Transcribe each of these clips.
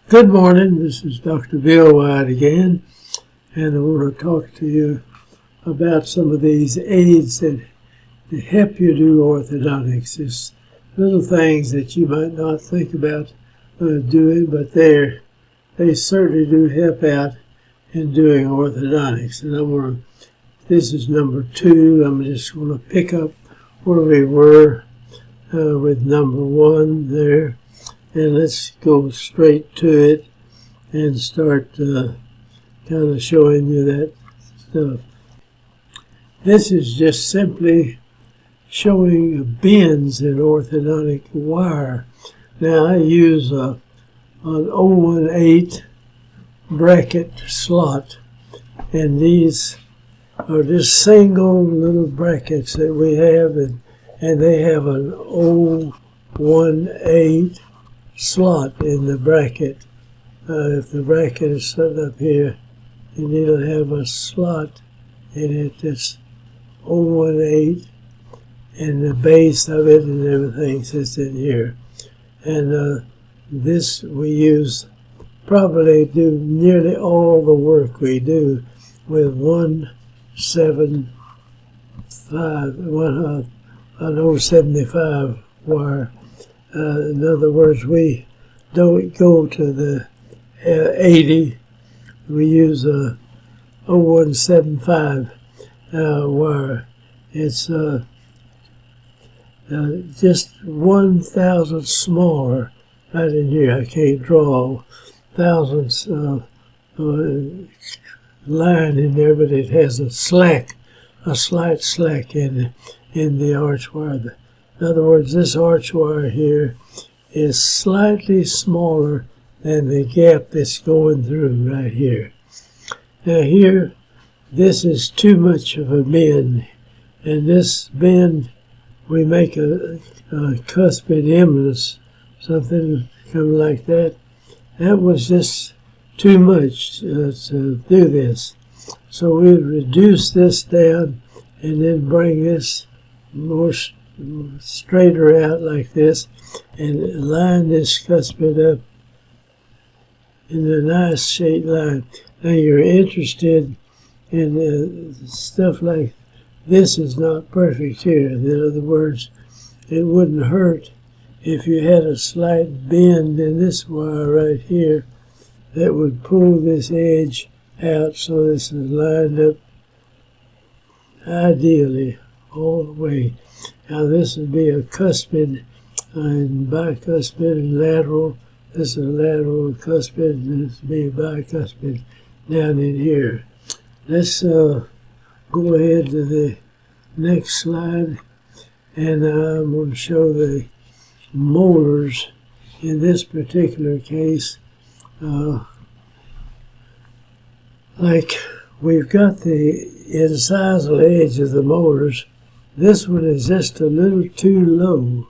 Good morning, this is Dr. Bill White again, and I want to talk to you about some of these aids that help you do orthodontics. It's little things that you might not think about doing, but they certainly do help out in doing orthodontics. And this is number 2. I'm just going to pick up where we were with number 1 there. And let's go straight to it and start kind of showing you that stuff. This is just simply showing bends in orthodontic wire. Now I use an 018 bracket slot, and these are just single little brackets that we have, and they have an 018 slot in the bracket. If the bracket is set up here, and it'll have a slot in it that's 018, and the base of it and everything sits in here. And this we use, probably do nearly all the work we do with 075 wire. In other words, we don't go to the 80. We use a 0175 wire. It's just 1,000 smaller right in here. I can't draw thousands line in there, but it has a slight slack in the arch wire. In other words, this arch wire here is slightly smaller than the gap that's going through right here. Now here, this is too much of a bend, and this bend, we make a cuspid eminence, something come like that. That was just too much to do this. So we reduce this down and then bring this more straighter out like this, and line this cuspid up in a nice shaped line. Now you're interested in stuff like this is not perfect here. In other words, it wouldn't hurt if you had a slight bend in this wire right here that would pull this edge out so this is lined up ideally all the way. Now this would be a cuspid and bicuspid and lateral. This is a lateral cuspid, and this would be a bicuspid down in here. Let's go ahead to the next slide, and I'm going to show the molars in this particular case. Like we've got the incisal edge of the molars. This one is just a little too low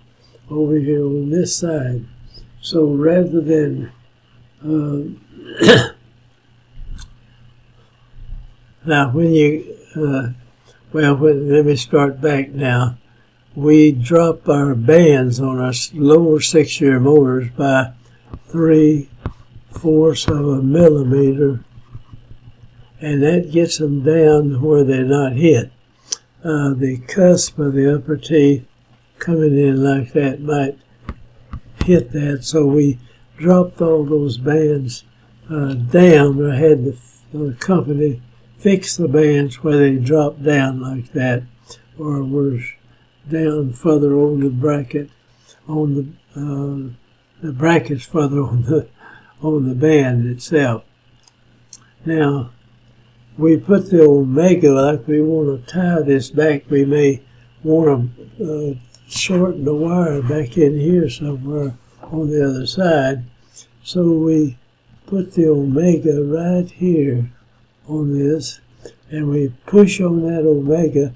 over here on this side. So rather than, now when you, let me start back now. We drop our bands on our lower 6-year molars by 3/4 of a millimeter, and that gets them down where they're not hit. The cusp of the upper teeth coming in like that might hit that, so we dropped all those bands down. I had the company fix the bands where they drop down like that, or were down further on the bracket, on the brackets further on the band itself. Now, we put the omega, like we want to tie this back, we may want to shorten the wire back in here somewhere on the other side. So we put the omega right here on this, and we push on that omega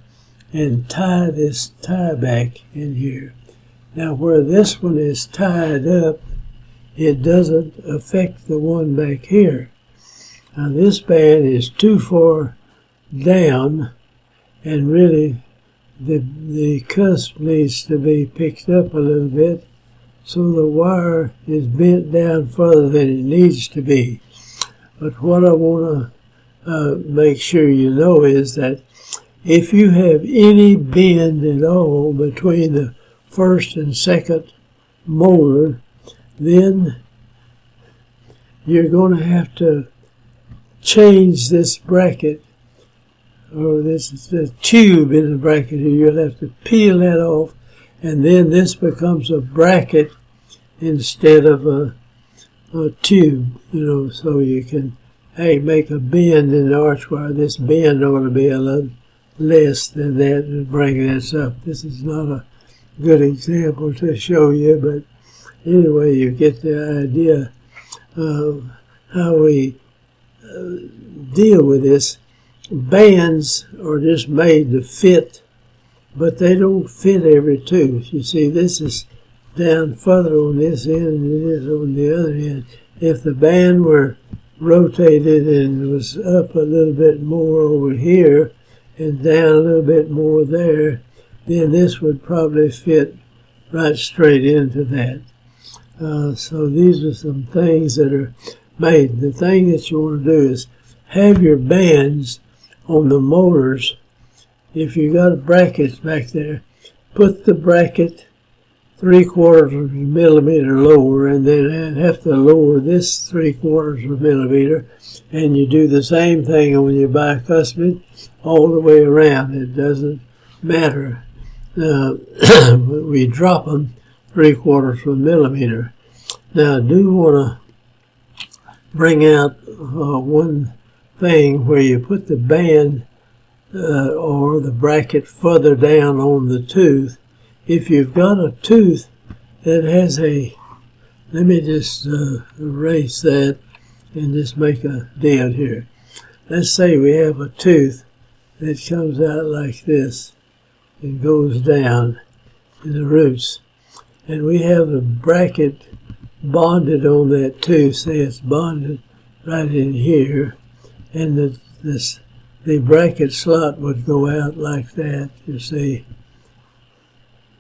and tie this tie back in here. Now where this one is tied up, it doesn't affect the one back here. Now this band is too far down, and really the cusp needs to be picked up a little bit, so the wire is bent down further than it needs to be. But what I want to make sure you know is that if you have any bend at all between the first and second molar, then you're going to have to change this bracket, or this tube in the bracket here. You'll have to peel that off, and then this becomes a bracket instead of a tube, so you can make a bend in the arch wire. This bend ought to be a little less than that and bring this up. This is not a good example to show you, but anyway, you get the idea of how we deal with this. Bands are just made to fit, but they don't fit every tooth. You see, this is down further on this end than it is on the other end. If the band were rotated and was up a little bit more over here and down a little bit more there, then this would probably fit right straight into that. So these are some things that are made. The thing that you want to do is have your bands on the molars. If you got brackets back there, put the bracket 3/4 of a millimeter lower, and then have to lower this 3/4 of a millimeter, and you do the same thing on your bicuspid all the way around. It doesn't matter. We drop them 3/4 of a millimeter. Now I do want to bring out one thing where you put the band or the bracket further down on the tooth. If you've got a tooth that has let me just erase that and just make a deal here. Let's say we have a tooth that comes out like this and goes down in the roots, and we have a bracket bonded on that tooth. Say it's bonded right in here, and the bracket slot would go out like that. You see,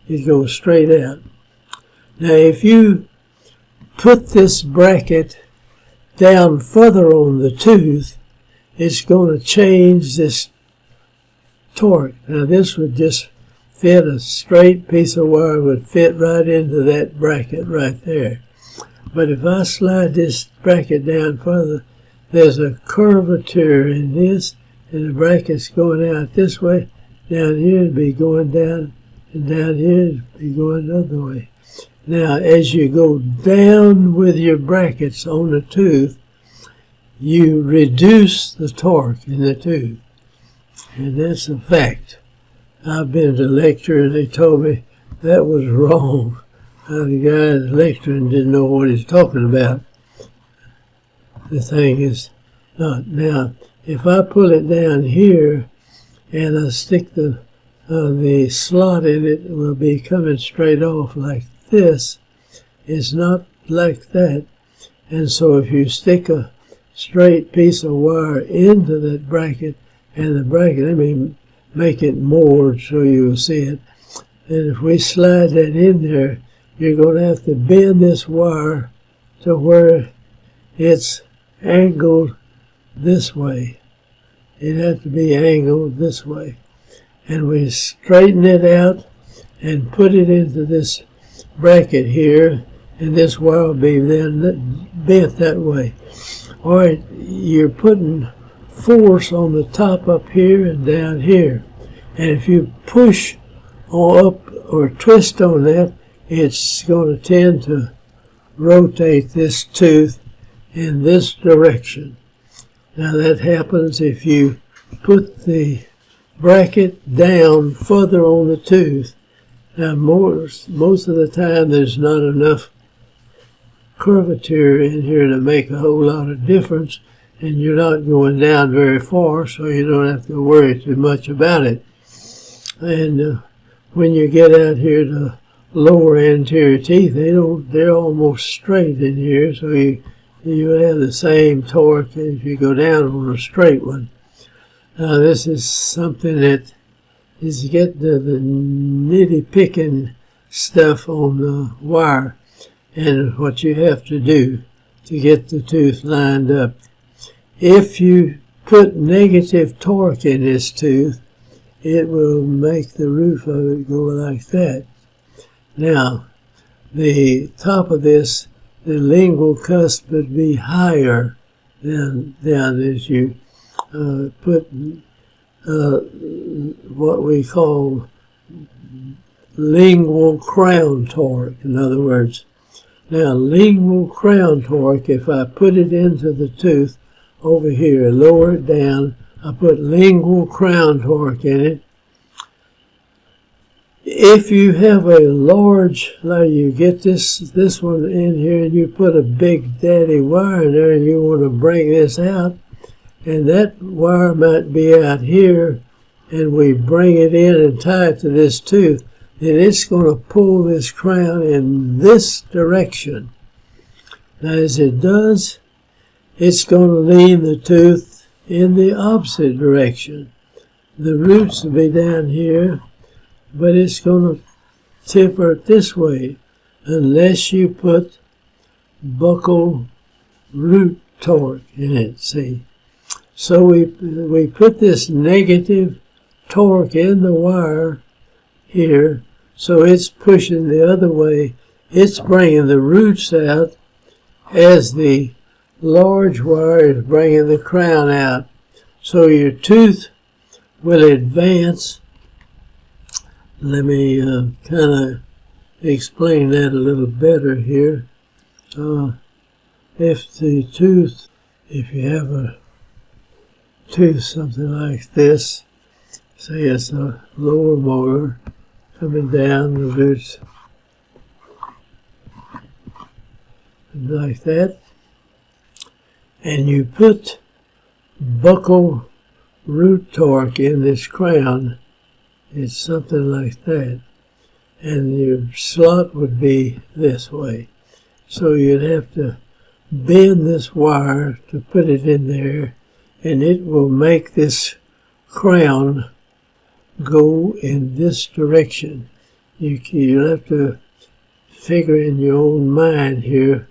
it goes straight out. Now if you put this bracket down further on the tooth, it's going to change this torque. Now this would just fit, a straight piece of wire would fit right into that bracket right there. But if I slide this bracket down further, there's a curvature in this, and the bracket's going out this way. Down here it'd be going down, and down here it'd be going the other way. Now as you go down with your brackets on the tooth, you reduce the torque in the tooth. And that's a fact. I've been to lecture and they told me that was wrong. The guy lecturing didn't know what he's talking about. The thing is not. Now, if I pull it down here and I stick the slot in it, will be coming straight off like this. It's not like that. And so if you stick a straight piece of wire into that bracket, and the bracket, let me make it more so you'll see it. And if we slide that in there, you're going to have to bend this wire to where it's angled this way. It has to be angled this way. And we straighten it out and put it into this bracket here, and this wire will be then bent that way. All right, you're putting force on the top up here and down here. And if you push up or twist on that, it's going to tend to rotate this tooth in this direction. Now that happens if you put the bracket down further on the tooth. Now most of the time there's not enough curvature in here to make a whole lot of difference, and you're not going down very far, so you don't have to worry too much about it. And when you get out here to lower anterior teeth, they're almost straight in here, so you have the same torque as you go down on a straight one. Now this is something that is get the nitty-picking stuff on the wire. and what you have to do to get the tooth lined up. If you put negative torque in this tooth, it will make the roof of it go like that. Now, the top of this, the lingual cusp would be higher than as you put what we call lingual crown torque. In other words, now lingual crown torque, if I put it into the tooth over here, lower it down, I put lingual crown torque in it. If you have a large, like you get this one in here and you put a big daddy wire in there and you want to bring this out, and that wire might be out here, and we bring it in and tie it to this tooth, then it's going to pull this crown in this direction. Now as it does, it's going to lean the tooth in the opposite direction. The roots will be down here, but it's going to taper it this way unless you put buccal root torque in it, see. So we put this negative torque in the wire here, so it's pushing the other way. It's bringing the roots out as the large wire is bringing the crown out. So your tooth will advance. Let me kind of explain that a little better here. If you have a tooth something like this, say it's a lower molar coming down the roots like that, and you put buccal root torque in this crown, it's something like that, and your slot would be this way. So you'd have to bend this wire to put it in there, and it will make this crown go in this direction. You'll have to figure in your own mind here.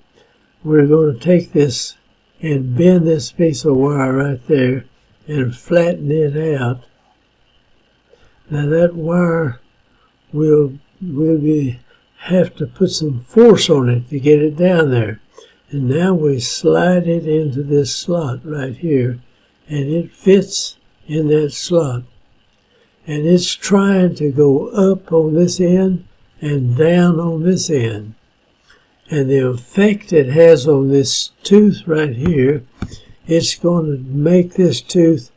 We're going to take this and bend this piece of wire right there and flatten it out. Now that wire will have to put some force on it to get it down there. And now we slide it into this slot right here, and it fits in that slot. And it's trying to go up on this end and down on this end. And the effect it has on this tooth right here, it's going to make this tooth,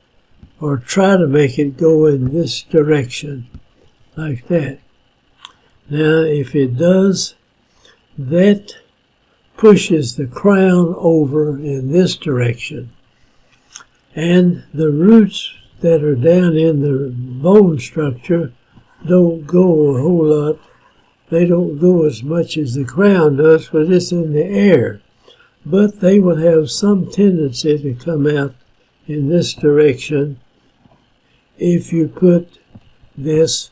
or try to make it go in this direction, like that. Now, if it does, that pushes the crown over in this direction. And the roots that are down in the bone structure don't go a whole lot. They don't go as much as the crown does, because it's in the air. But they will have some tendency to come out in this direction if you put this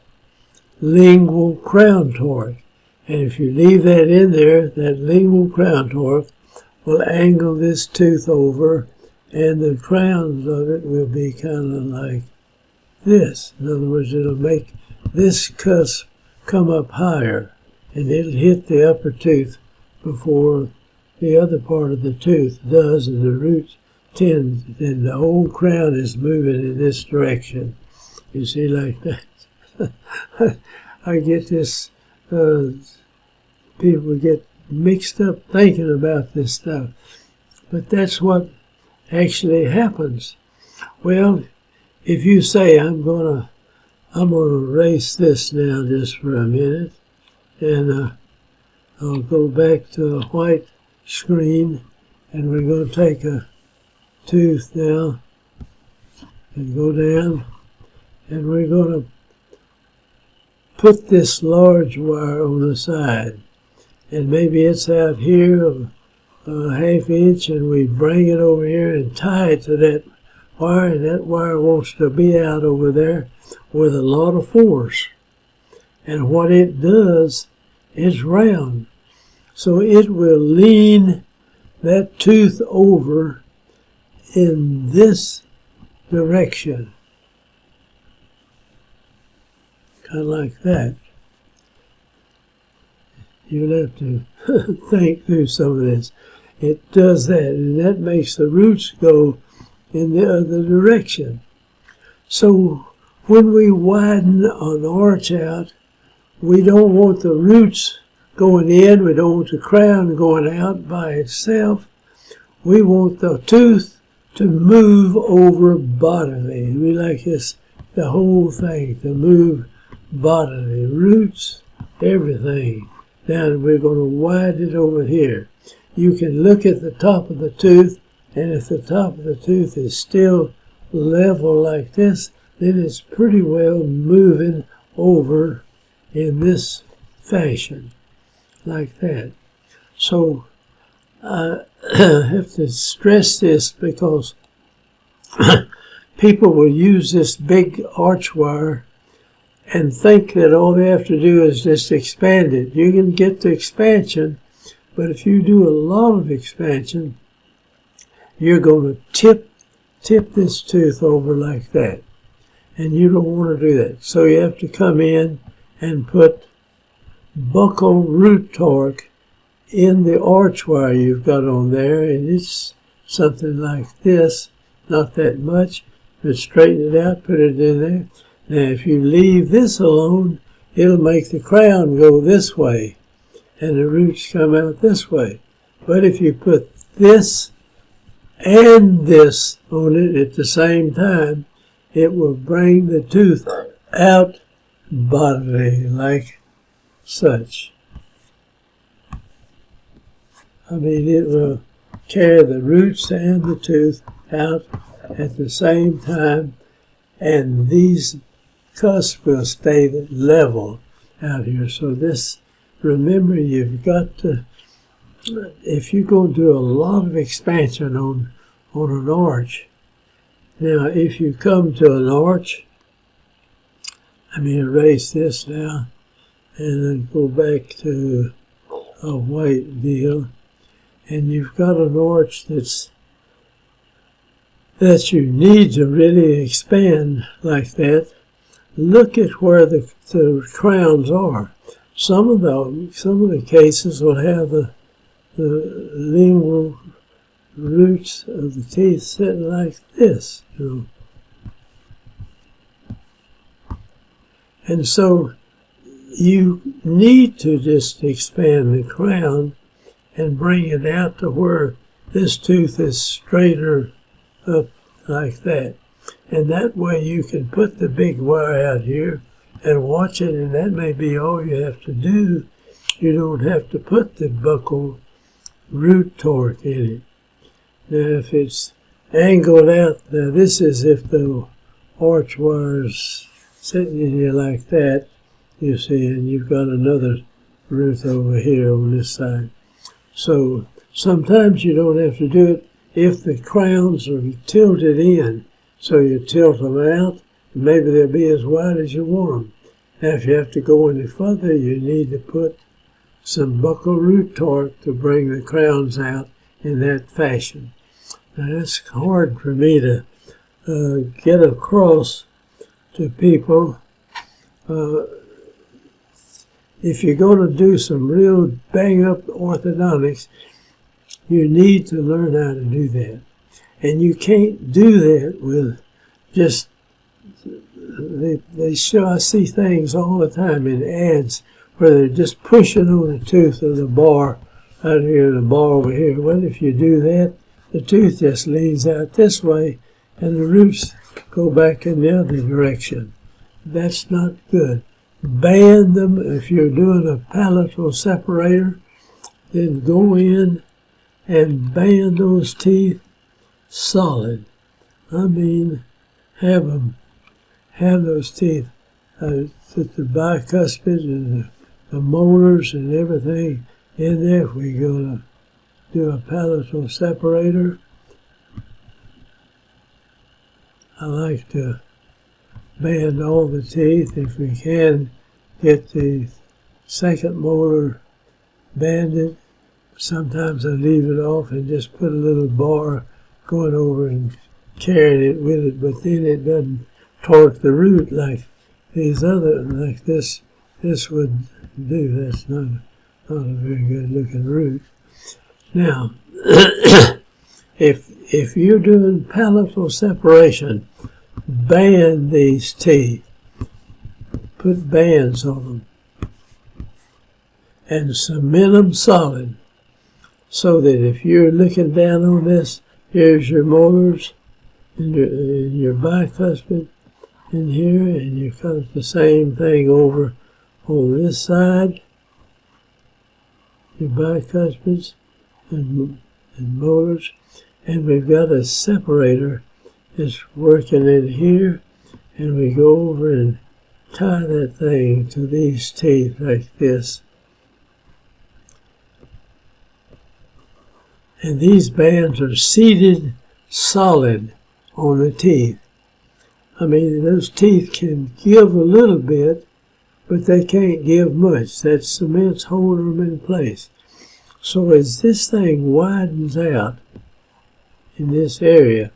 lingual crown torque. And if you leave that in there, that lingual crown torque will angle this tooth over, and the crowns of it will be kind of like this. In other words, it'll make this cusp come up higher, and it'll hit the upper tooth before the other part of the tooth does, and the roots tend, and the whole crown is moving in this direction. You see, like that. I get this, people get mixed up thinking about this stuff. But that's what actually happens. Well, if you say, I'm gonna erase this now just for a minute, and I'll go back to a white screen, and we're going to take a tooth now and go down, and we're going to put this large wire on the side, and maybe it's out here a half inch, and we bring it over here and tie it to that wire, and that wire wants to be out over there with a lot of force. And what it does is round. So it will lean that tooth over in this direction. Kind of like that. You'll have to think through some of this. It does that, and that makes the roots go in the other direction. So when we widen an arch out, we don't want the roots going in, we don't want the crown going out by itself. We want the tooth to move over bodily. We like this, the whole thing, to move bodily. Roots, everything. Now we're going to widen it over here. You can look at the top of the tooth, and if the top of the tooth is still level like this, then it's pretty well moving over in this fashion, like that. So I have to stress this because people will use this big arch wire and think that all they have to do is just expand it. You can get the expansion, but if you do a lot of expansion, you're going to tip this tooth over like that. And you don't want to do that. So you have to come in and put buccal root torque in the arch wire you've got on there, and it's something like this, not that much, but straighten it out, put it in there. Now if you leave this alone, it'll make the crown go this way, and the roots come out this way. But if you put this and this on it at the same time, it will bring the tooth out bodily, like such. I mean, it will carry the roots and the tooth out at the same time, and these cusps will stay level out here. So this, remember, you've got to, if you're going to do a lot of expansion on an arch. Now, if you come to an arch, let me erase this now, and then go back to a white deal, and you've got an arch that you need to really expand like that. Look at where the crowns are. Some of the cases will have the lingual roots of the teeth sitting like this, you know. And so you need to just expand the crown and bring it out to where this tooth is straighter up like that. And that way you can put the big wire out here and watch it, and that may be all you have to do. You don't have to put the buccal root torque in it. Now if it's angled out, now this is if the arch wire's sitting in here like that, you see, and you've got another root over here on this side. So sometimes you don't have to do it if the crowns are tilted in. So you tilt them out, and maybe they'll be as wide as you want them. Now if you have to go any further, you need to put some buccal root torque to bring the crowns out in that fashion. Now that's hard for me to get across to people. If you're going to do some real bang-up orthodontics, you need to learn how to do that. And you can't do that with just, they show, I see things all the time in ads where they're just pushing on the tooth of the bar out here and the bar over here. Well, if you do that, the tooth just leans out this way and the roots go back in the other direction. That's not good. Band them. If you're doing a palatal separator, then go in and band those teeth solid. I mean, have those teeth, the bicuspid and the molars and everything in there. If we're going to do a palatal separator, I like to band all the teeth. If we can get the second molar banded, sometimes I leave it off and just put a little bar going over and carrying it with it, but then it doesn't torque the root like these other, like this would do. That's not a very good looking root. Now, if you're doing palatal separation, band these teeth. Put bands on them and cement them solid, so that if you're looking down on this, here's your molars and your bicuspid in here, and you cut the same thing over on this side, your bicuspids and molars, and we've got a separator that's working in here, and we go over and tie that thing to these teeth like this. And these bands are seated solid on the teeth. I mean, those teeth can give a little bit, but they can't give much. That cement's holding them in place. So as this thing widens out in this area,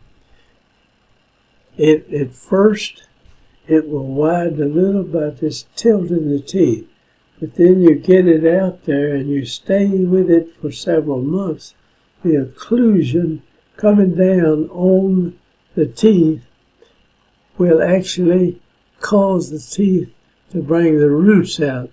at first it will widen a little by just tilting the teeth. But then you get it out there and you stay with it for several months. The occlusion coming down on the teeth will actually cause the teeth to bring the roots out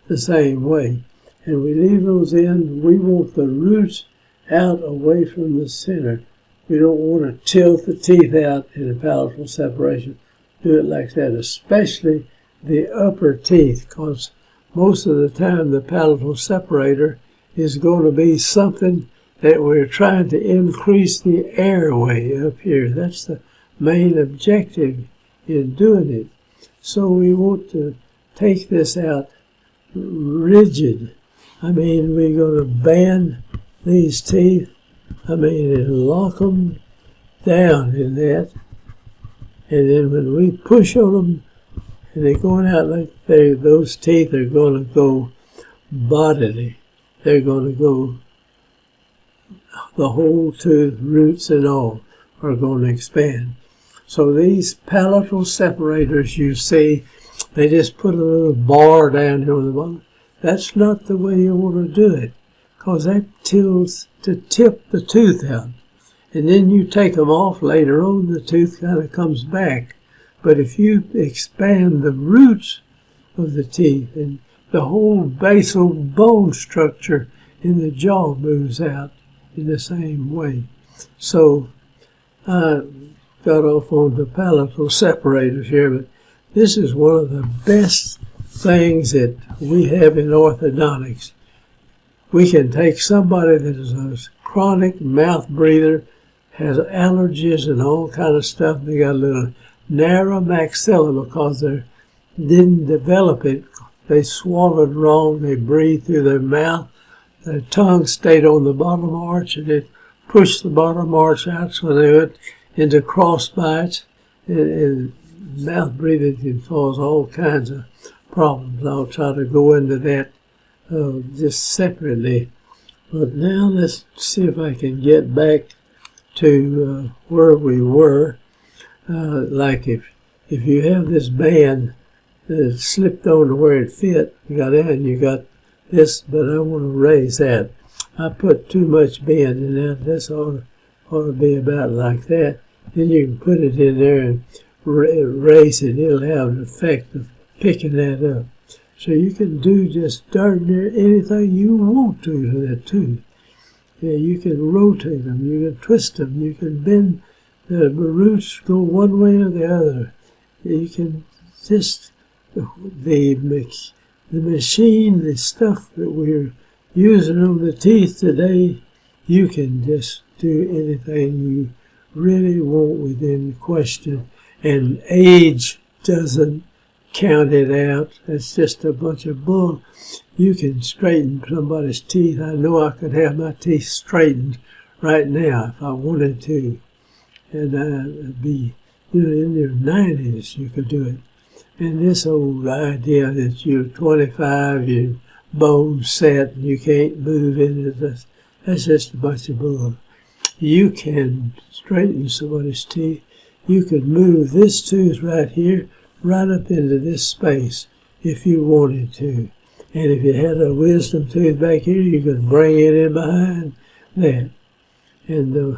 the same way. And we leave those in. We want the roots out away from the center. We don't want to tilt the teeth out in a palatal separation. Do it like that, especially the upper teeth, because most of the time the palatal separator is going to be something that we're trying to increase the airway up here. That's the main objective in doing it. So we want to take this out rigid. I mean, we're going to band these teeth, and lock them down in that. And then when we push on them, and they're going out like those teeth are going to go bodily. They're going to go, the whole tooth, roots and all, are going to expand. So these palatal separators you see, they just put a little bar down here on the bottom. That's not the way you want to do it, because that tilts to tip the tooth out. And then you take them off later on, the tooth kind of comes back. But if you expand the roots of the teeth, and the whole basal bone structure in the jaw moves out in the same way. So I got off on the palatal separators here, but this is one of the best things that we have in orthodontics. We can take somebody that is a chronic mouth breather, has allergies and all kind of stuff. They got a little narrow maxilla because they didn't develop it. They swallowed wrong. They breathed through their mouth. Their tongue stayed on the bottom arch, and it pushed the bottom arch out, so they went into cross bites. And mouth breathing can cause all kinds of problems. I'll try to go into that just separately. But now let's see if I can get back to where we were. Like if you have this band that slipped on to where it fit, you got that and you got this, but I want to raise that. I put too much bend in that. This ought to be about like that. Then you can put it in there and raise it. It'll have an effect of picking that up. So you can do just darn near anything you want to that tooth. Yeah, you can rotate them, you can twist them, you can bend the roots, go one way or the other. You can just, the machine, the stuff that we're using on the teeth today, you can just do anything you really want within question. And age doesn't count it out. That's just a bunch of bull. You can straighten somebody's teeth. I know I could have my teeth straightened right now if I wanted to. And I'd be, in your 90s, you could do it. And this old idea that you're 25, your bones set, and you can't move into this, That's just a bunch of bull. You can straighten somebody's teeth. You could move this tooth right here, right up into this space if you wanted to. And if you had a wisdom tooth back here, you could bring it in behind that. And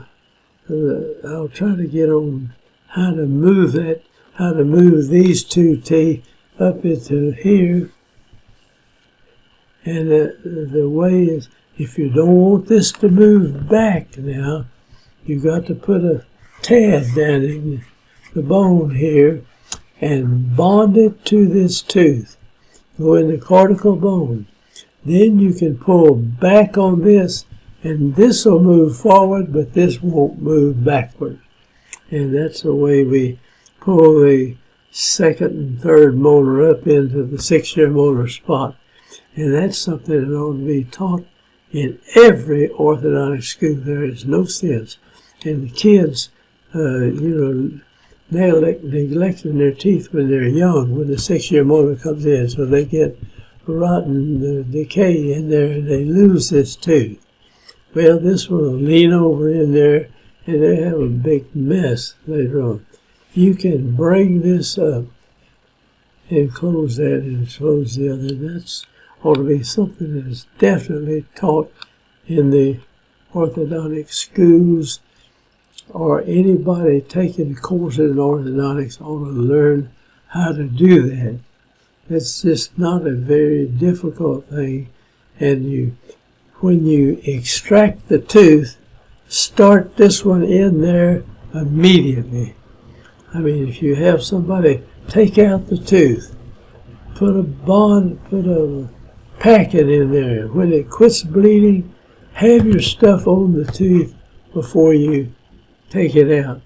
I'll try to get on how to move that, how to move these two teeth up into here. And the way is, if you don't want this to move back now, you got to put a tab down in the bone here and bond it to this tooth. Go in the cortical bone. Then you can pull back on this, and this will move forward, but this won't move backward. And that's the way we pull the second and third molar up into the 6-year molar spot. And that's something that ought to be taught in every orthodontic school. There is no sense. And the kids, neglecting their teeth when they're young, when the 6-year molar comes in, so they get rotten decay in there and they lose this tooth. Well, this one will lean over in there and they have a big mess later on. You can bring this up and close that and close the other. That's ought to be something that is definitely taught in the orthodontic schools, or anybody taking courses in orthodontics ought to learn how to do that. It's just not a very difficult thing. And when you extract the tooth, start this one in there immediately. I mean, if you have somebody take out the tooth, put a packet in there. When it quits bleeding, have your stuff on the tooth before you take it out.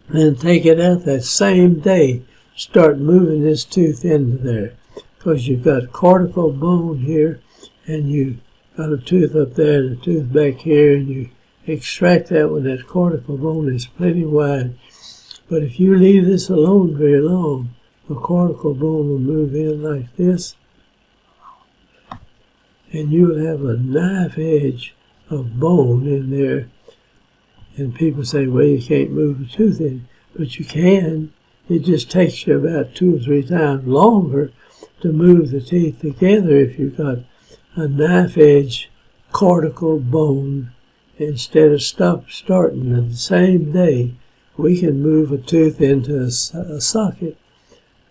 Then take it out that same day. Start moving this tooth into there, because you've got cortical bone here, and you got a tooth up there and a tooth back here, and you extract that when that cortical bone is plenty wide. But if you leave this alone very long, the cortical bone will move in like this, and you'll have a knife edge of bone in there. And people say, well, you can't move the tooth in. But you can. It just takes you about 2 or 3 times longer to move the teeth together if you've got a knife edge cortical bone. Instead of starting on the same day, we can move a tooth into a socket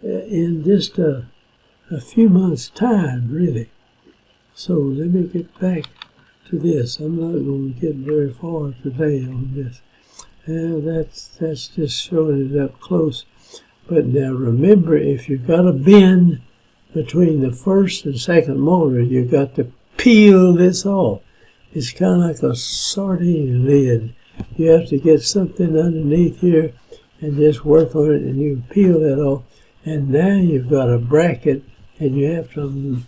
in just a few months' time, really. So let me get back to this. I'm not going to get very far today on this. That's just showing it up close. But now remember, if you've got a bend between the first and second molar, you've got to peel this off. It's kind of like a sardine lid. You have to get something underneath here and just work on it, and you peel that off. And now you've got a bracket, and you have to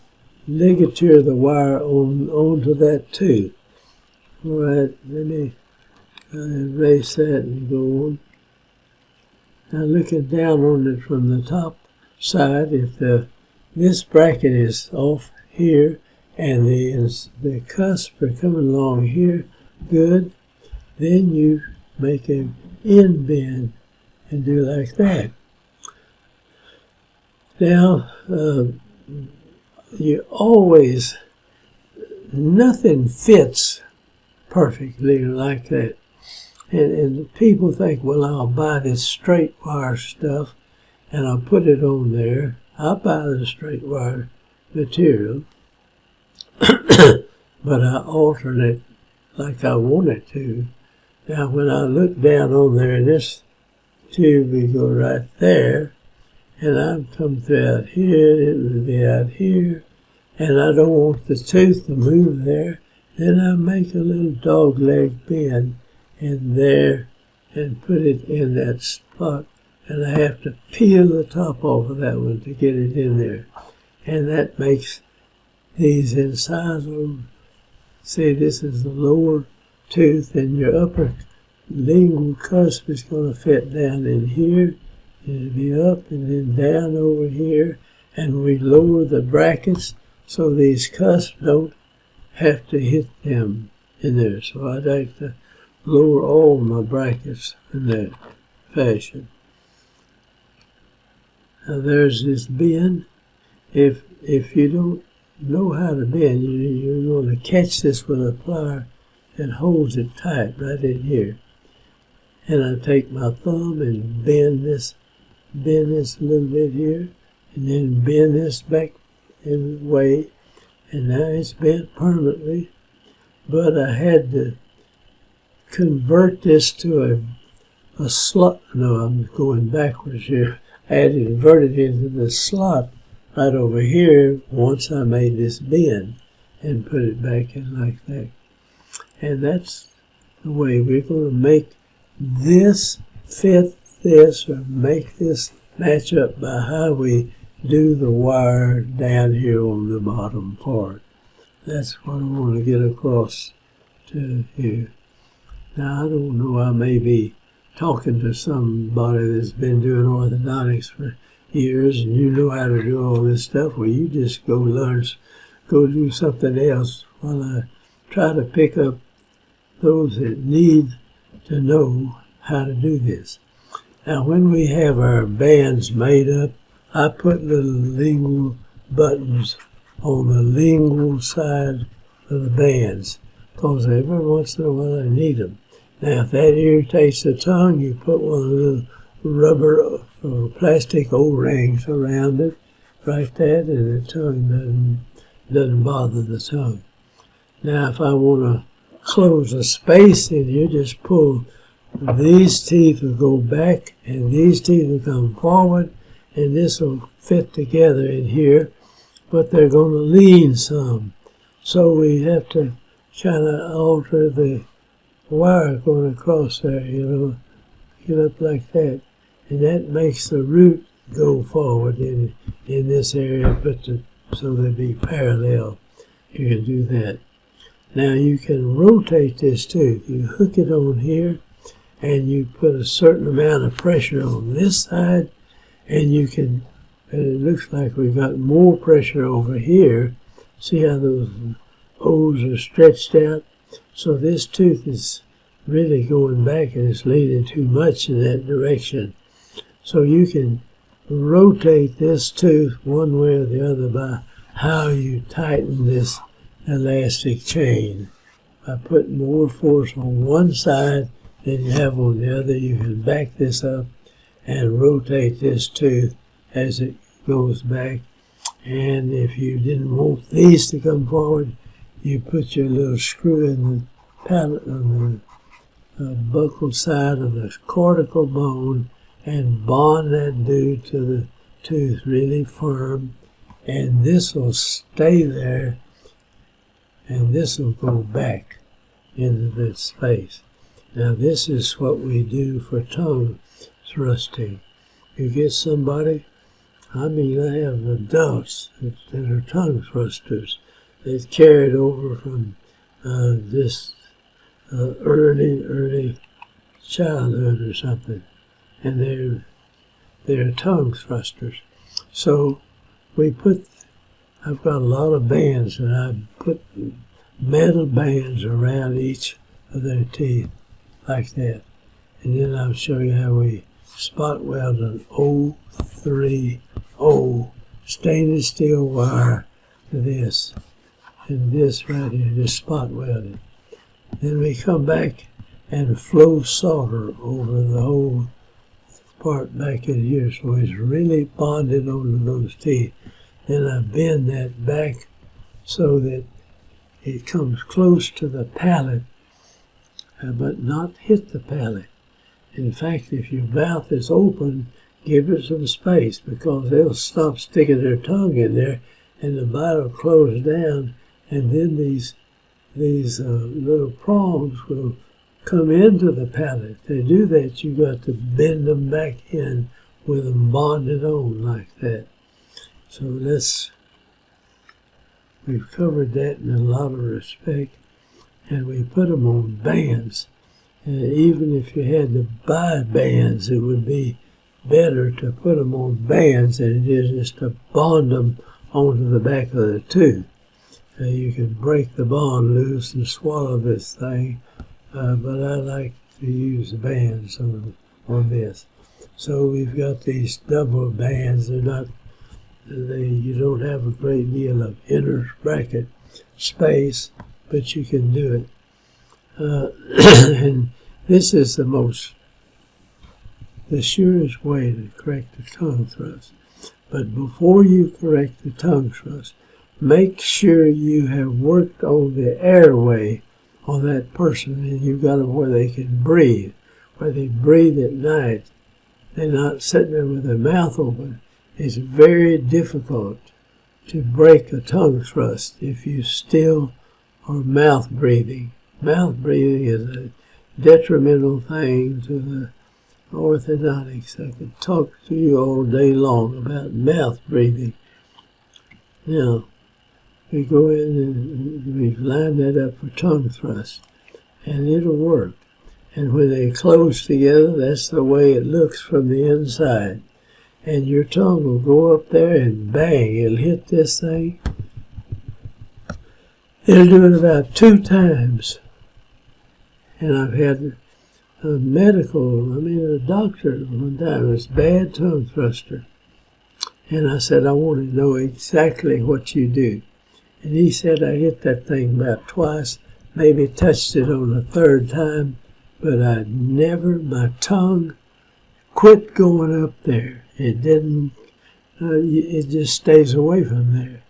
ligature the wire onto that tooth. All right, let me erase that and go on. Now looking down on it from the top side, if this bracket is off here and the cusp are coming along here, good, then you make an end bend and do like that. Now, nothing fits perfectly like that. And people think, well, I'll buy this straight wire stuff and I'll put it on there. I'll buy the straight wire material, but I alter it like I want it to. Now, when I look down on there, this tube will go right there, and I'm come through out here, it will be out here, and I don't want the tooth to move there. Then I make a little dog leg bend in there and put it in that spot, and I have to peel the top off of that one to get it in there. And that makes these incisors, see, this is the lower tooth, and your upper lingual cusp is going to fit down in here. It'll be up and then down over here, and we lower the brackets so these cusps don't have to hit them in there. So I'd like to lower all my brackets in that fashion. Now there's this bend. If you don't know how to bend, you're going to catch this with a plier that holds it tight right in here. And I take my thumb and bend this a little bit here, and then bend this back in the way, and now it's bent permanently. But I had to convert this to a slot. No, I'm going backwards here. I had to convert it into the slot right over here once I made this bend and put it back in like that. And that's the way we're going to make this fit this, or make this match up by how we do the wire down here on the bottom part. That's what I want to get across to here. Now I don't know, I may be talking to somebody that's been doing orthodontics for years and you know how to do all this stuff. Well, you just go do something else while I try to pick up those that need to know how to do this. Now when we have our bands made up, I put little lingual buttons on the lingual side of the bands, because every once in a while I need them. Now if that irritates the tongue, you put one of the little rubber or plastic O-rings around it, like that, and the tongue doesn't bother the tongue. Now if I want to close a space in here, just pull. These teeth will go back and these teeth will come forward, and this will fit together in here, but they're going to lean some. So we have to kind of alter the wire going across there, get up like that. And that makes the root go forward in this area, so they be parallel. You can do that. Now you can rotate this tooth. You hook it on here, and you put a certain amount of pressure on this side, and it looks like we've got more pressure over here. See how those O's are stretched out? So this tooth is really going back and it's leaning too much in that direction. So you can rotate this tooth one way or the other by how you tighten this elastic chain. By putting more force on one side than you have on the other, you can back this up and rotate this tooth as it goes back. And if you didn't want these to come forward, you put your little screw in the palate on the buccal side of the cortical bone and bond that dude to the tooth really firm, and this will stay there, and this will go back into the space. Now this is what we do for tongue thrusting. You get somebody, I have adults that are tongue thrusters that carried over from this early childhood or something, and they're tongue thrusters. So I've got a lot of bands, and I put metal bands around each of their teeth like that. And then I'll show you how we spot weld an 030 stainless steel wire to this. And this right here, just spot welded. Then we come back and flow solder over the whole part back in here, so it's really bonded onto those teeth. Then I bend that back so that it comes close to the palate, but not hit the palate. In fact, if your mouth is open, give it some space, because they'll stop sticking their tongue in there and the bite will close down, and then these little prongs will come into the palate. If they do that, you got to bend them back in with them bonded on like that. So we've covered that in a lot of respect, and we put them on bands. And even if you had to buy bands, it would be better to put them on bands than it is just to bond them onto the back of the tooth. You can break the bond loose and swallow this thing, but I like to use the bands on this. So we've got these double bands. You don't have a great deal of inner bracket space, but you can do it. And this is the surest way to correct the tongue thrust. But before you correct the tongue thrust, make sure you have worked on the airway on that person, and you've got them where they can breathe, where they breathe at night. They're not sitting there with their mouth open. It's very difficult to break a tongue thrust if you still are mouth breathing. Mouth breathing is a detrimental thing to the orthodontics. I could talk to you all day long about mouth breathing. Now, we go in and we line that up for tongue thrust, and it'll work. And when they close together, that's the way it looks from the inside. And your tongue will go up there and bang, it'll hit this thing. It'll do it about 2 times. And I've had a doctor one time, was bad tongue thruster. And I said, I want to know exactly what you do. And he said, I hit that thing about twice, maybe touched it on the 3rd time, but my tongue quit going up there. It didn't, it just stays away from there.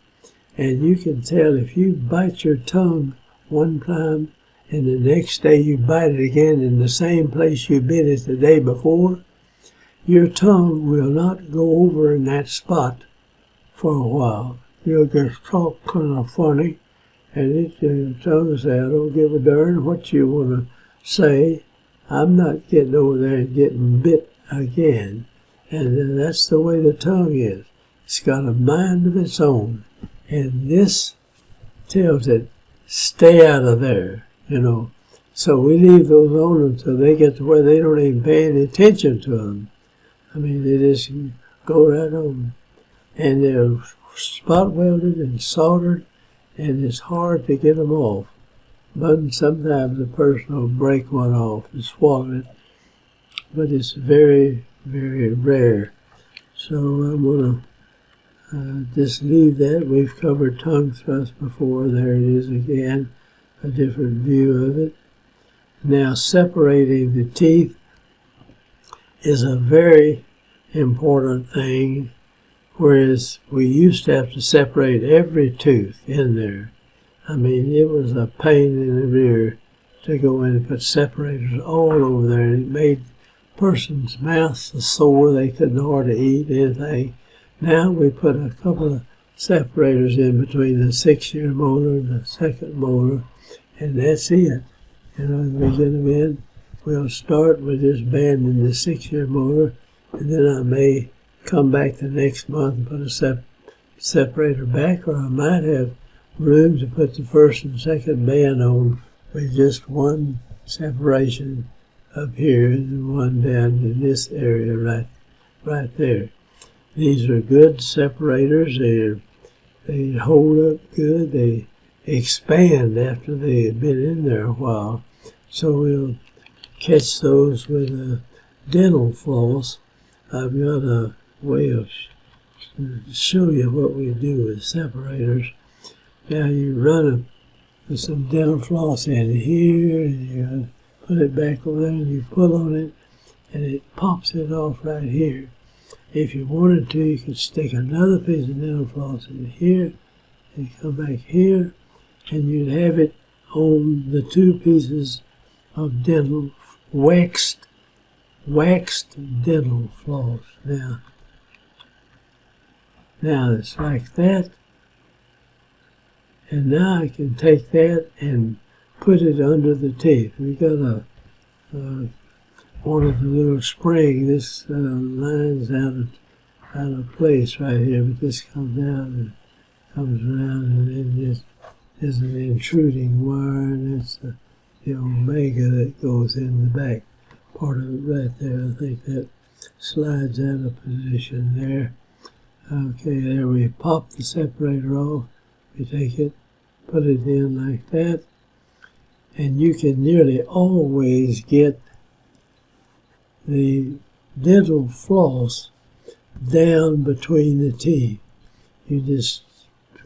And you can tell if you bite your tongue one time and the next day you bite it again in the same place you bit it the day before, your tongue will not go over in that spot for a while. You'll just talk kind of funny, and your tongue will say, I don't give a darn what you want to say. I'm not getting over there and getting bit again. And that's the way the tongue is. It's got a mind of its own. And this tells it, stay out of there, So we leave those on until they get to where they don't even pay any attention to them. They just go right on. And they're spot welded and soldered, and it's hard to get them off. But sometimes a person will break one off and swallow it. But it's very, very rare. So I'm going to just leave that. We've covered tongue thrust before. There it is again, a different view of it. Now, separating the teeth is a very important thing, whereas we used to have to separate every tooth in there. It was a pain in the rear to go in and put separators all over there, and it made person's mouths sore. They couldn't hardly eat anything. Now we put a couple of separators in between the 6-year molar and the 2nd molar, and that's it. We get them in. We'll start with just banding the 6-year molar, and then I may come back the next month and put a separator back, or I might have room to put the 1st and 2nd band on with just one separation up here and one down in this area right there. These are good separators. They hold up good. They expand after they've been in there a while. So we'll catch those with a dental floss. I've got a way of show you what we do with separators. Now you run with some dental floss in here, and you put it back over there, and you pull on it, and it pops it off right here. If you wanted to, you could stick another piece of dental floss in here, and come back here, and you'd have it on the 2 pieces of dental waxed dental floss. Now it's like that, and now I can take that and put it under the teeth. We got one of the little spring. This line's out of place right here, but this comes out and comes around, and then this is an intruding wire, and that's the omega that goes in the back part of it right there. I think that slides out of position there. Okay, there we pop the separator off. We take it, put it in like that, and you can nearly always get the dental floss down between the teeth. You just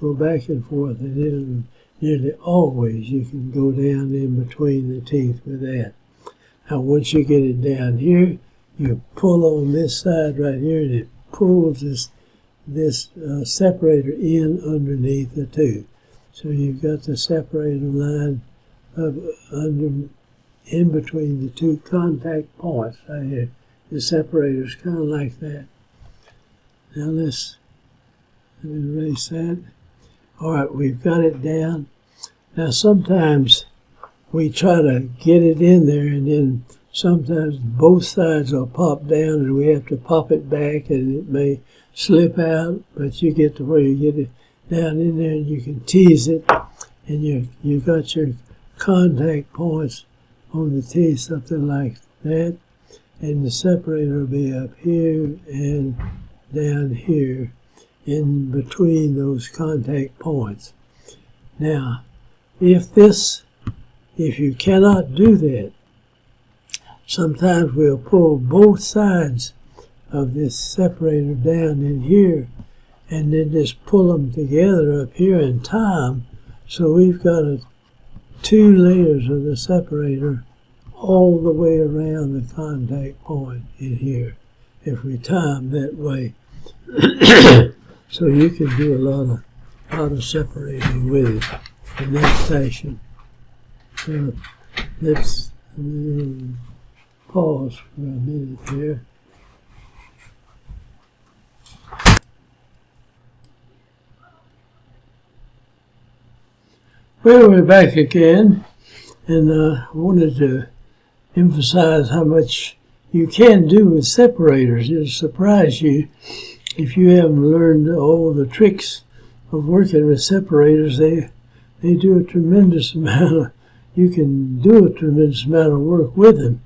go back and forth, and it'll nearly always you can go down in between the teeth with that. Now once you get it down here, you pull on this side right here, and it pulls this separator in underneath the tooth. So you've got the separator line in between the two contact points right here. The separator's kind of like that. Now let me erase that. All right, we've got it down. Now sometimes we try to get it in there, and then sometimes both sides will pop down, and we have to pop it back, and it may slip out, but you get to where you get it down in there, and you can tease it, and you got your contact points on the teeth, something like that, and the separator will be up here and down here in between those contact points. Now, if you cannot do that, sometimes we'll pull both sides of this separator down in here, and then just pull them together up here and tie them. So we've got 2 layers of the separator all the way around the contact point in here, if we tie them that way. So you can do a lot of separating with it in that fashion. So let's pause for a minute here. Well, we're back again, and I wanted to emphasize how much you can do with separators. It'll surprise you if you haven't learned all the tricks of working with separators. They do a tremendous amount you can do a tremendous amount of work with them.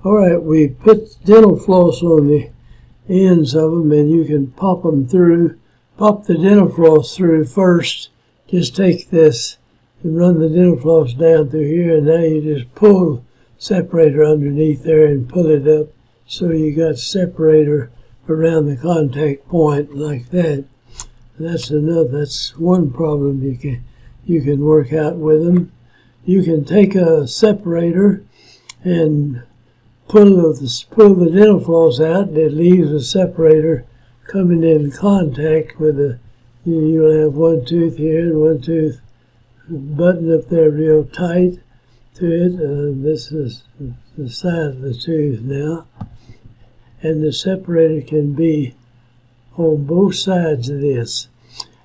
All right, we put dental floss on the ends of them, and you can pop the dental floss through first. Just take this and run the dental floss down through here, and now you just pull separator underneath there and pull it up, so you got separator around the contact point like that. That's one problem you can work out with them. You can take a separator and pull the dental floss out, and it leaves the separator coming in contact with you'll have one tooth here and one tooth buttoned up there real tight to it. This is the side of the tooth now. And the separator can be on both sides of this.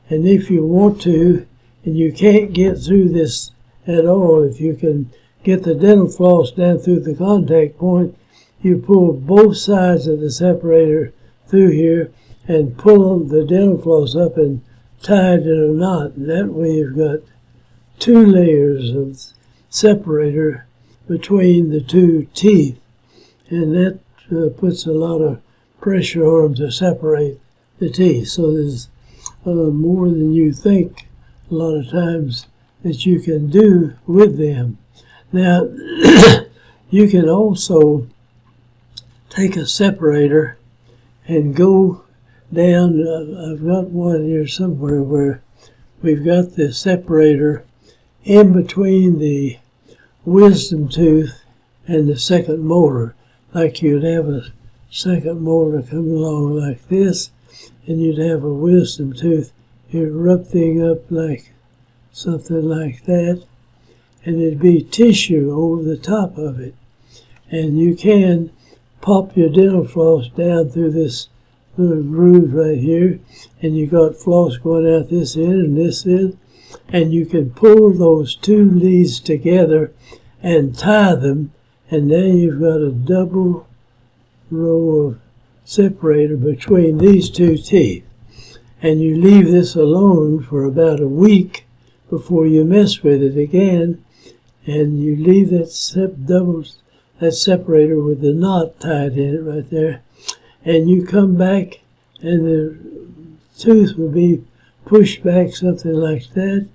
And if you want to, and you can't get through this at all, if you can get the dental floss down through the contact point, you pull both sides of the separator through here and pull the dental floss up and tie it in a knot. And that way you've got 2 layers of separator between the 2 teeth. And that puts a lot of pressure on them to separate the teeth. So there's more than you think a lot of times that you can do with them. Now, you can also take a separator and go down. I've got one here somewhere where we've got the separator in between the wisdom tooth and the second molar. Like you'd have a second molar come along like this, and you'd have a wisdom tooth erupting up like something like that, and it'd be tissue over the top of it. And you can pop your dental floss down through this little groove right here, and you got floss going out this end and this end, and you can pull those 2 leads together and tie them, and now you've got a double row of separator between these 2 teeth. And you leave this alone for about a week before you mess with it again, and you leave that separator with the knot tied in it right there, and you come back and the tooth will be pushed back something like that,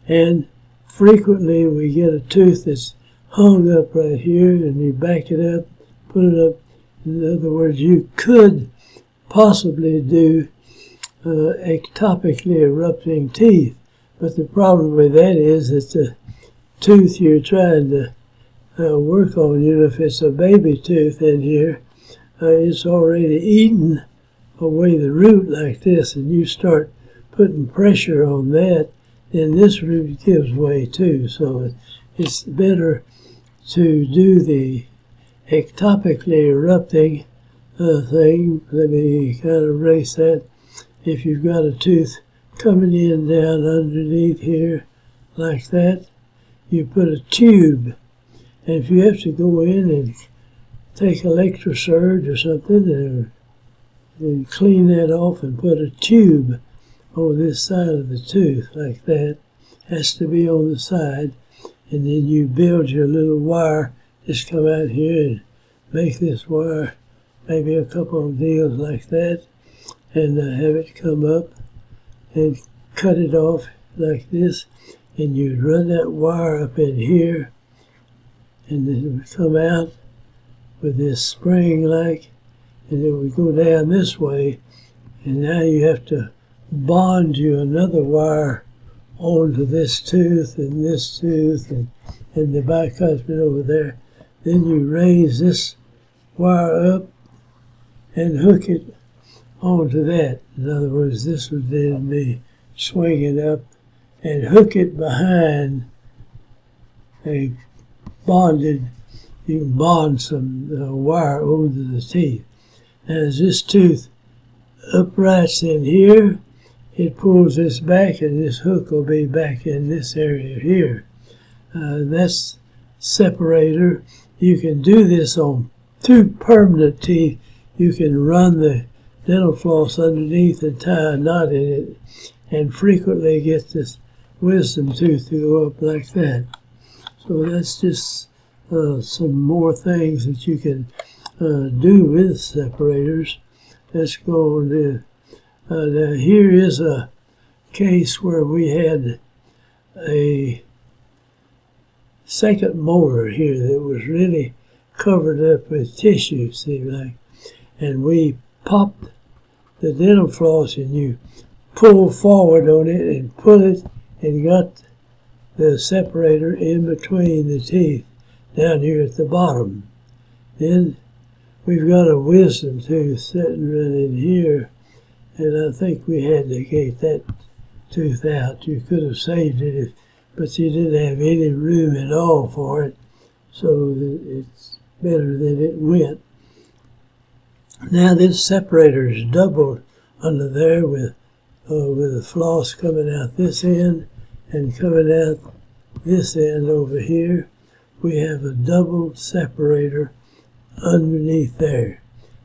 And frequently we get a tooth that's hung up right here, and you back it up, put it up. In other words, you could possibly do ectopically erupting teeth, but the problem with that is that the tooth you're trying to work on, if it's a baby tooth in here, it's already eaten away the root like this, and you start putting pressure on that, then this root gives way too. So it's better to do the ectopically erupting thing. Let me kind of erase that. If you've got a tooth coming in down underneath here like that, you put a tube. And if you have to go in and take electrosurge or something and clean that off and put a tube on this side of the tooth like that, has to be on the side, and then you build your little wire. Just come out here and make this wire maybe a couple of deals like that, and have it come up and cut it off like this, and you run that wire up in here, and then it would come out with this spring like, and it would go down this way, and now you have to bond you another wire onto this tooth and the bicuspid over there. Then you raise this wire up and hook it onto that. In other words, this would then be swinging up, and hook it behind a bonded, you can bond some wire onto the teeth. Now as this tooth uprights in here, it pulls this back, and this hook will be back in this area here. That's separator. You can do this on 2 permanent teeth. You can run the dental floss underneath and tie a knot in it, and frequently get this wisdom tooth to go up like that. So that's just some more things that you can do with separators. Let's go on to now here is a case where we had a second molar here that was really covered up with tissue, seemed like, and we popped the dental floss, and you pull forward on it and pull it, and got the separator in between the teeth down here at the bottom. Then we've got a wisdom tooth sitting right in here, and I think we had to get that tooth out. You could have saved it, but you didn't have any room at all for it, so it's better that it went. Now this separator is doubled under there with the floss coming out this end and coming out this end over here. We have a double separator underneath there.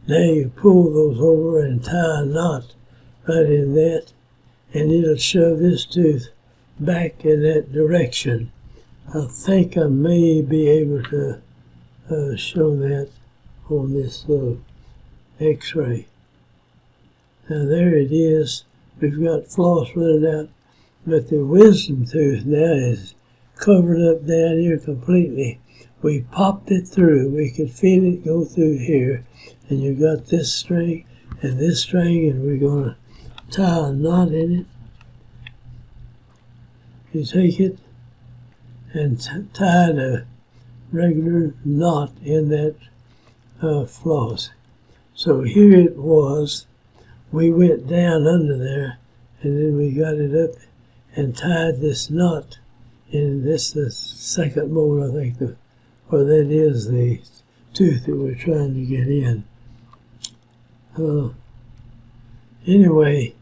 Now you pull those over and tie a knot right in that, and it'll shove this tooth back in that direction. I think I may be able to show that on this x-ray. Now there it is. We've got floss running out, but the wisdom tooth now is covered up down here completely. We popped it through. We could feel it go through here, and you got this string, and we're going to tie a knot in it. You take it and tie a regular knot in that floss. So here it was. We went down under there, and then we got it up and tied this knot in this, the second molar, I think, or that is the tooth that we're trying to get in. Anyway,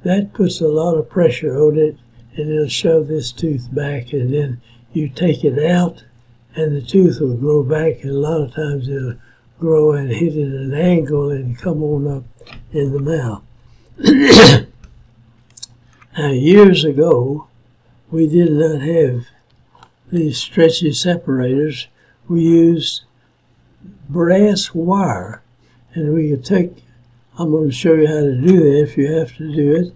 that puts a lot of pressure on it, and it'll shove this tooth back, and then you take it out, and the tooth will grow back, and a lot of times it'll grow and hit at an angle and come on up in the mouth. Now, years ago, we did not have these stretchy separators. We used brass wire, and we could take, I'm going to show you how to do that if you have to do it.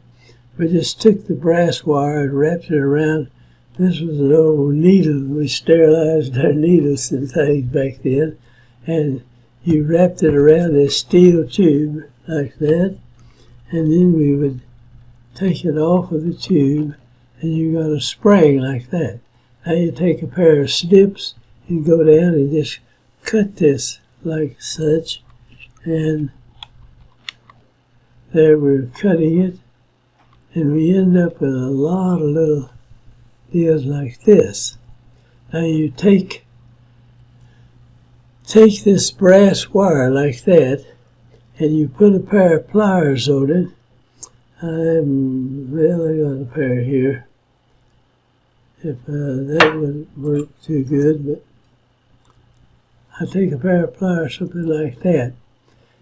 We just took the brass wire and wrapped it around This was an old needle. We sterilized our needles and things back then. And you wrapped it around this steel tube like that. And then we would take it off of the tube, and you got a spring like that. Now you take a pair of snips and go down and just cut this like such. And there we're cutting it. And we end up with a lot of little deals like this. Now you take this brass wire like that, and you put a pair of pliers on it. Well, I got a pair here. If that wouldn't work too good, but I take a pair of pliers, something like that,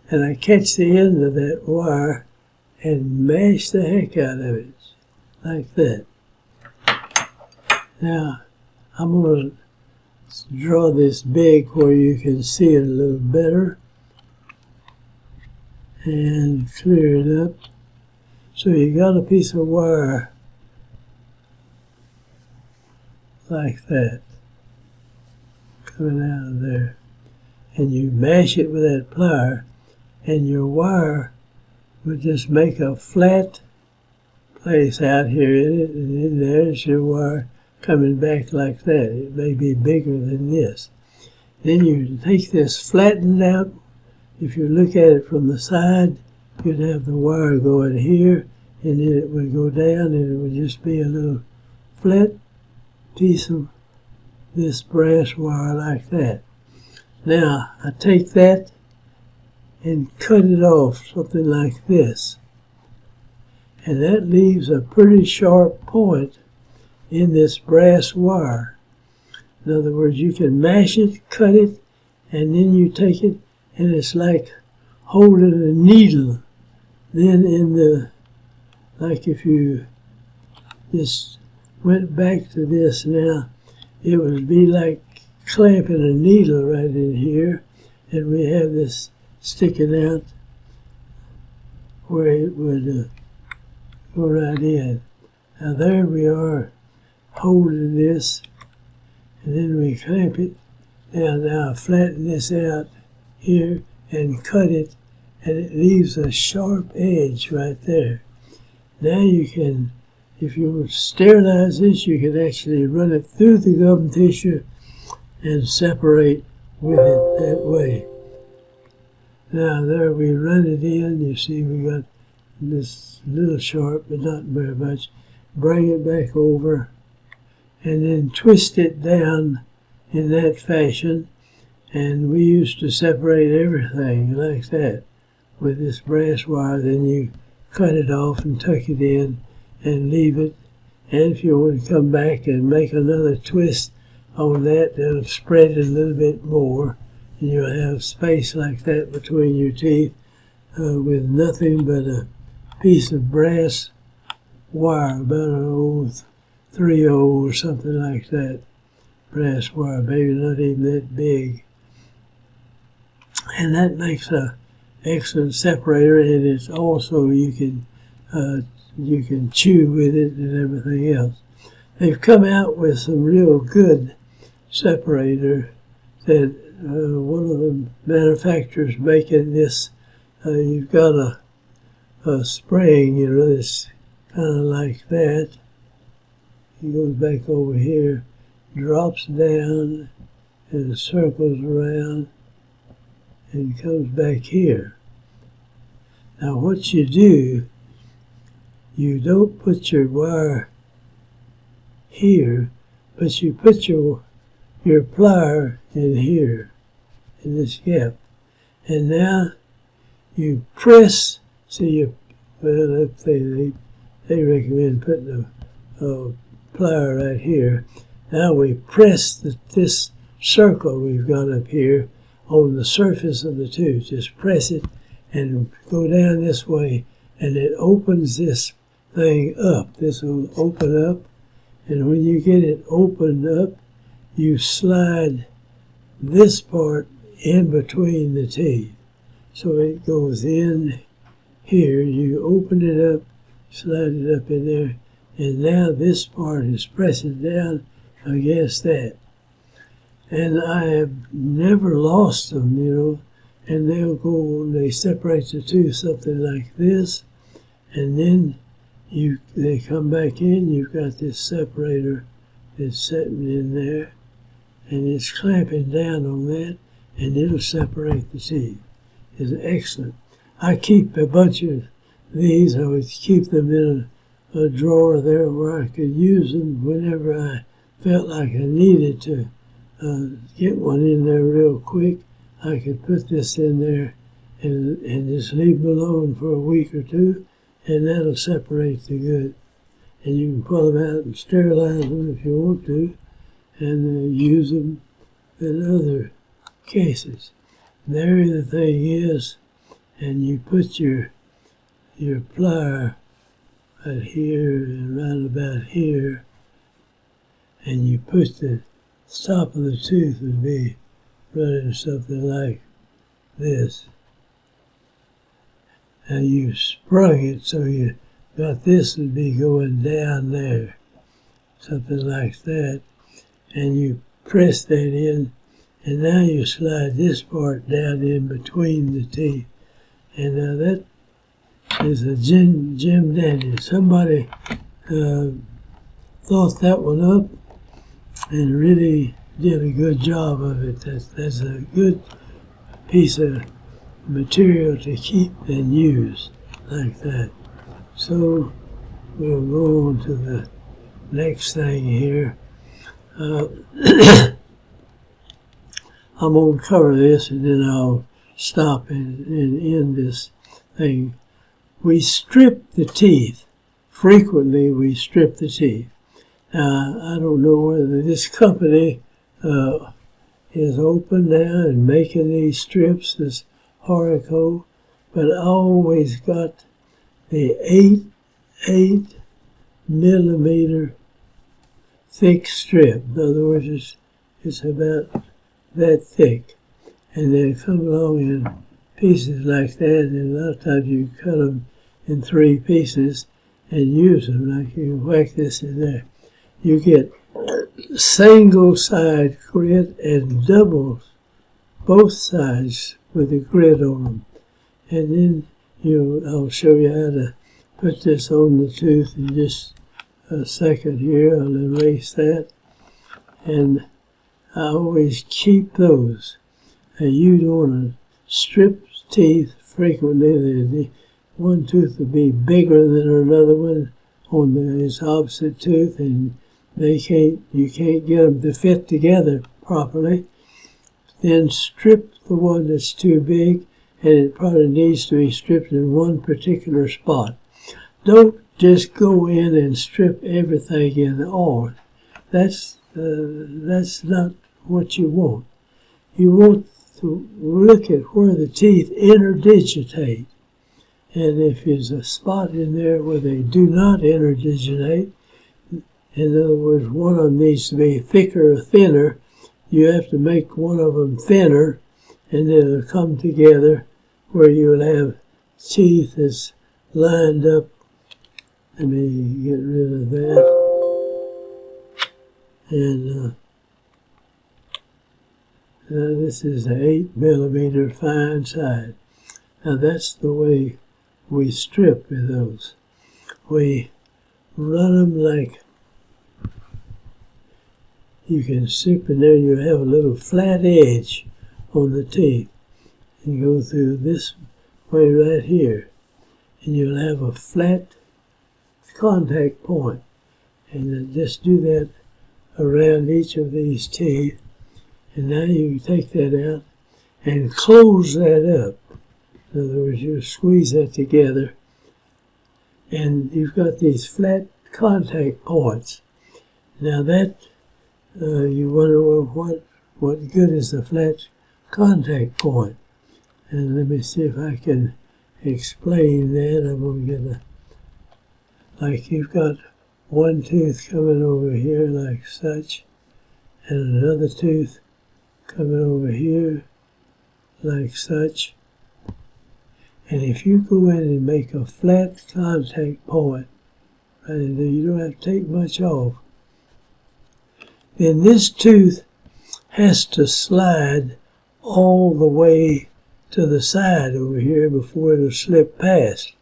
and I catch the end of that wire and mash the heck out of it, like that. Now, I'm going to draw this big where you can see it a little better and clear it up. So you got a piece of wire like that coming out of there, and you mash it with that plier, and your wire would just make a flat place out here in it, and then there's your wire coming back like that. It may be bigger than this. Then you take this flattened out. If you look at it from the side, you'd have the wire going here, and then it would go down, and it would just be a little flat piece of this brass wire like that. Now, I take that and cut it off, something like this. And that leaves a pretty sharp point in this brass wire. In other words, you can mash it, cut it, and then you take it, and it's like holding a needle. Then in the, like if you just went back to this now, it would be like clamping a needle right in here, and we have this sticking out where it would go right in. Now there we are holding this, and then we clamp it. Now flatten this out here and cut it, and it leaves a sharp edge right there. Now you can, if you sterilize this, you can actually run it through the gum tissue and separate with it that way. Now there we run it in, you see we got this little sharp, but not very much. Bring it back over, and then twist it down in that fashion. And we used to separate everything like that with this brass wire. Then you cut it off and tuck it in and leave it. And if you want to come back and make another twist on that, that'll spread it a little bit more, and you'll have space like that between your teeth with nothing but a piece of brass wire, about an old 3/0 or something like that. Brass wire, maybe not even that big. And that makes an excellent separator, and it's also you can chew with it and everything else. They've come out with some real good separator that one of the manufacturers making this. You've got a spring, you know, it's kind of like that. It goes back over here, drops down, and circles around, and comes back here. Now what you do, you don't put your wire here, but you put your plier in here, in this gap. And now you press, see, well, they recommend putting a plier right here. Now we press this circle we've got up here on the surface of the tooth. Just press it and go down this way, and it opens this thing up. This will open up, and when you get it opened up, you slide this part in between the teeth. So it goes in here, you open it up, slide it up in there, and now this part is pressing down against that. And I have never lost them, and they'll go, they separate the two, something like this, and then they come back in, you've got this separator that's sitting in there, and it's clamping down on that, and it'll separate the teeth. It's excellent. I keep a bunch of these. I would keep them in a drawer there where I could use them whenever I felt like I needed to get one in there real quick. I could put this in there and just leave them alone for a week or two, and that'll separate the good. And you can pull them out and sterilize them if you want to, and use them in other cases. There the thing is, and you put your plier right here and right about here, and you put the top of the tooth would be running something like this. And you sprung it so you got this would be going down there, something like that, and you press that in, and now you slide this part down in between the teeth. And now that is a gem dandy. Somebody thought that one up and really did a good job of it. That's a good piece of material to keep and use like that. So we'll go on to the next thing here. I'm going to cover this and then I'll stop and end this thing. We strip the teeth. Frequently we strip the teeth. Now, I don't know whether this company is open now and making these strips, this Horico, but I always got the 8 millimeter thick strip. In other words, it's about that thick. And they come along in pieces like that, and a lot of times you cut them in 3 pieces and use them, like you whack this in there. You get single side grit and double both sides with a grit on them. And then I'll show you how to put this on the tooth in just a second here. I'll erase that. And I always keep those. And you don't want to strip teeth frequently. The one tooth will be bigger than another one on its opposite tooth, and you can't get them to fit together properly. Then strip the one that's too big, and it probably needs to be stripped in one particular spot. Don't just go in and strip everything in all. That's not what you want. You want to look at where the teeth interdigitate. And if there's a spot in there where they do not interdigitate, in other words, one of them needs to be thicker or thinner, you have to make one of them thinner, and then it'll come together where you'll have teeth that's lined up. Let me get rid of that. And this is the 8 millimeter fine side. Now that's the way we strip with those. We run them like, you can strip in there, you have a little flat edge on the teeth. You go through this way right here, and you'll have a flat contact point. And then just do that around each of these teeth. And now you take that out and close that up. In other words, you squeeze that together, and you've got these flat contact points. Now that, you wonder, well, what good is the flat contact point? And let me see if I can explain that. I'm going to get like you've got one tooth coming over here like such, and another tooth coming over here like such. And if you go in and make a flat contact point right in there. You don't have to take much off. Then this tooth has to slide all the way to the side over here before it'll slip past.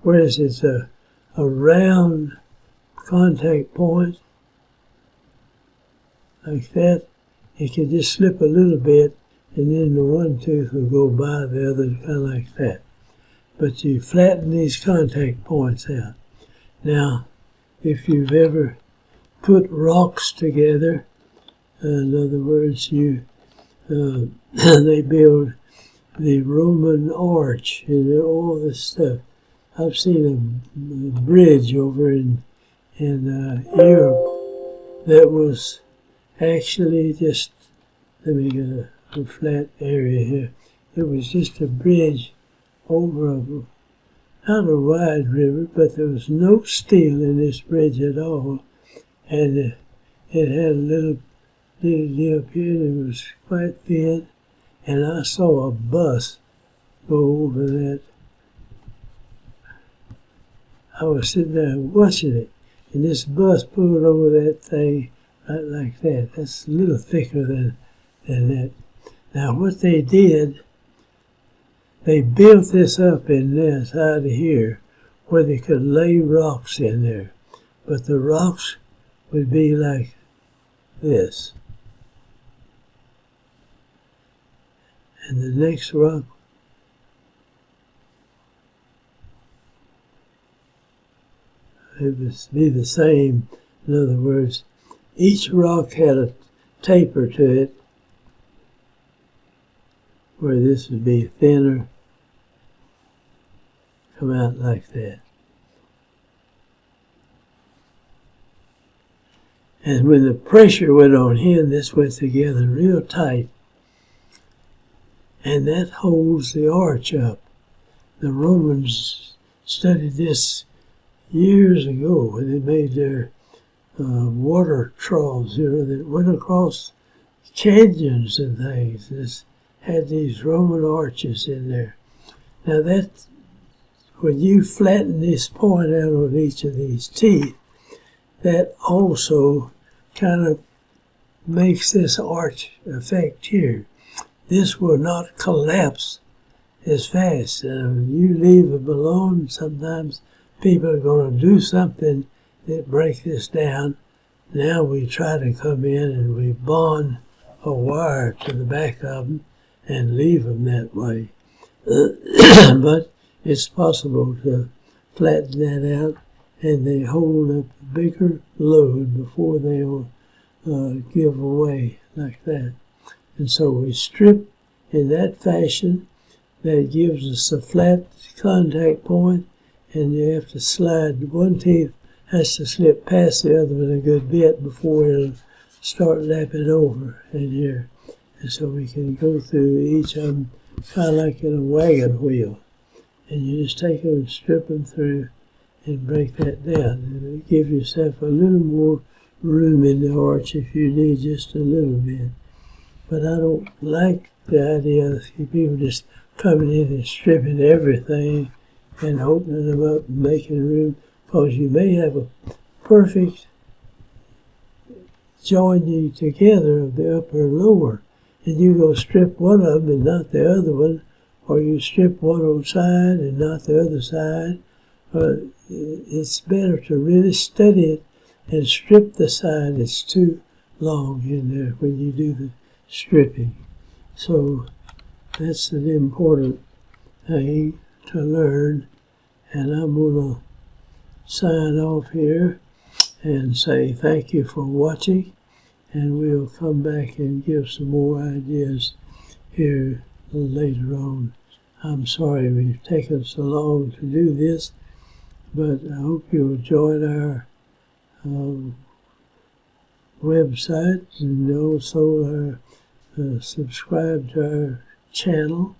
Whereas it's a round contact point like that, it can just slip a little bit and then the one tooth will go by the other, kind of like that. But you flatten these contact points out. Now, if you've ever put rocks together, in other words, they build the Roman arch and all this stuff. I've seen a bridge over in Europe that was actually just, let me get a flat area here. It was just a bridge over not a wide river, but there was no steel in this bridge at all. And it had a little deal up here that was quite thin. And I saw a bus go over that. I was sitting there watching it, and this bus pulled over that thing right like that. That's a little thicker than that. Now what they did, they built this up in this out of here where they could lay rocks in there. But the rocks would be like this. And the next rock it would be the same. In other words, each rock had a taper to it, where this would be thinner, come out like that. And when the pressure went on here, this went together real tight. And that holds the arch up. The Romans studied this years ago when they made their water troughs, that went across canyons and things. This had these Roman arches in there. Now that, when you flatten this point out on each of these teeth, that also kind of makes this arch effect here. This will not collapse as fast. You leave them alone, sometimes people are going to do something that break this down. Now we try to come in and we bond a wire to the back of them and leave them that way. But it's possible to flatten that out, and they hold up a bigger load before they'll give away like that. And so we strip in that fashion. That gives us a flat contact point, and you have to slide. One teeth has to slip past the other one a good bit before it'll start lapping over in here. And so we can go through each of them kind of like in a wagon wheel. And you just take them and strip them through and break that down. And give yourself a little more room in the arch if you need just a little bit. But I don't like the idea of people just coming in and stripping everything and opening them up and making room, because you may have a perfect joining together of the upper and lower, and you go strip one of them and not the other one, or you strip one on side and not the other side. It's better to really study it and strip the side that's too long in there when you do the stripping. So that's an important thing to learn. And I'm going to sign off here and say thank you for watching, and we'll come back and give some more ideas here later on. I'm sorry we've taken so long to do this, but I hope you'll join our website, and also subscribe to our channel.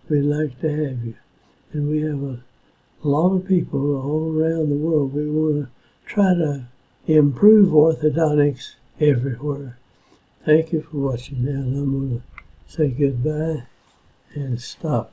We'd like to have you. And we have a lot of people all around the world. We want to try to improve orthodontics everywhere. Thank you for watching. Now I'm going to say goodbye and stop.